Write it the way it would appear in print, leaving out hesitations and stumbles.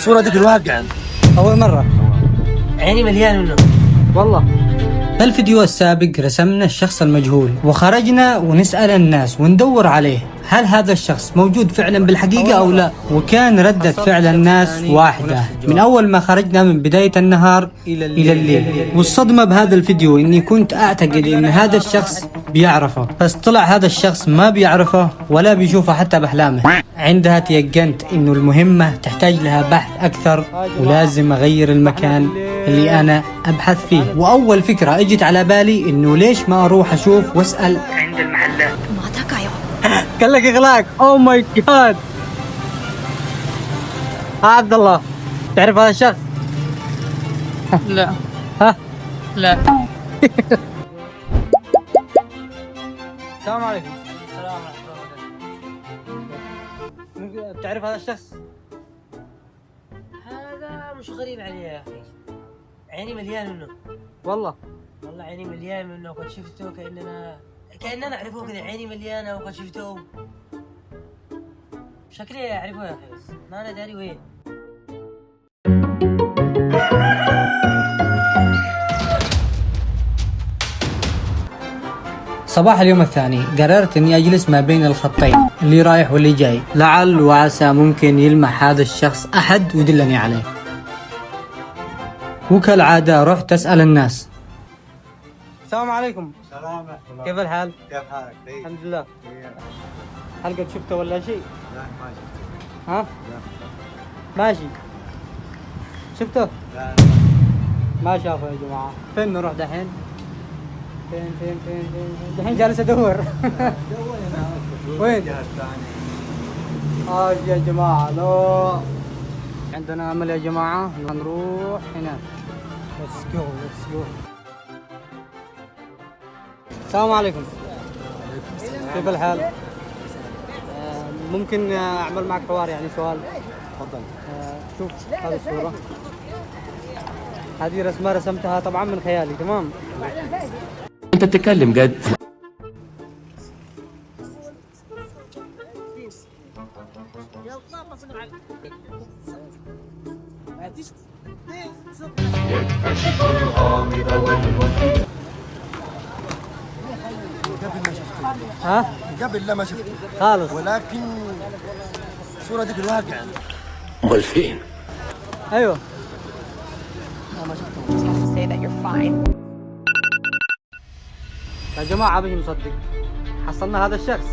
صورة دي في الواقع أول مرة. عيني مليان منه والله. في الفيديو السابق رسمنا الشخص المجهول وخرجنا ونسأل الناس وندور عليه هل هذا الشخص موجود فعلا بالحقيقة أو لا، وكان ردة فعل الناس واحدة من أول ما خرجنا من بداية النهار إلى الليل. والصدمة بهذا الفيديو إني كنت أعتقد إن هذا الشخص بيعرفه، بس طلع هذا الشخص ما بيعرفه ولا بيشوفه حتى بأحلامه. عندها تيقنت إنه المهمة تحتاج لها بحث أكثر ولازم أغير المكان اللي أنا أبحث فيه. وأول فكرة اجت على بالي إنه ليش ما أروح أشوف وأسأل عند المحلات. قال لك إغلاق. أوه ماي جاد. عبد الله تعرف هذا الشخص؟ لا. ها؟ لا. السلام عليكم. السلام ورحمة الله. بتعرف هذا الشخص؟ هذا مش غريب عليه يا أخي، عيني مليان منه والله. والله عيني مليان منه، وقد شفته كأننا أعرفه كذا، عيني مليانة وقد شفته شكلي أعرفه يا أخي، بس ما أنا داري وين. صباح اليوم الثاني قررت اني اجلس ما بين الخطين اللي رايح واللي جاي، لعل وعسى ممكن يلمح هذا الشخص احد ويدلني عليه. وكالعادة رحت اسأل الناس. السلام عليكم. السلام ورحمة الله. كيف الحال؟ كيف حالك؟ الحمد لله. هل قد شفته ولا شيء؟ لا ما شفته. ها؟ لا. ماشي. شفته؟ لا. ما شافه يا جماعة. فين نروح دحين؟ فين دحين جالس ادور. وين؟ الجهة الثانية. يا جماعة لو عندنا امل يا جماعة نروح هناك. Let's go. السلام عليكم. كيف الحال؟ ممكن اعمل معك حوار، يعني سؤال؟ تفضل. شوف هذه الصورة، هذه رسمة رسمتها طبعا من خيالي، تمام؟ انت تتكلم جد؟ ها؟ قبل لا ما شفته خالص. ولكن صورة دي في الواقع امال فين؟ ايوه. say that you're fine. يا جماعة مش مصدق، حصلنا هذا الشخص.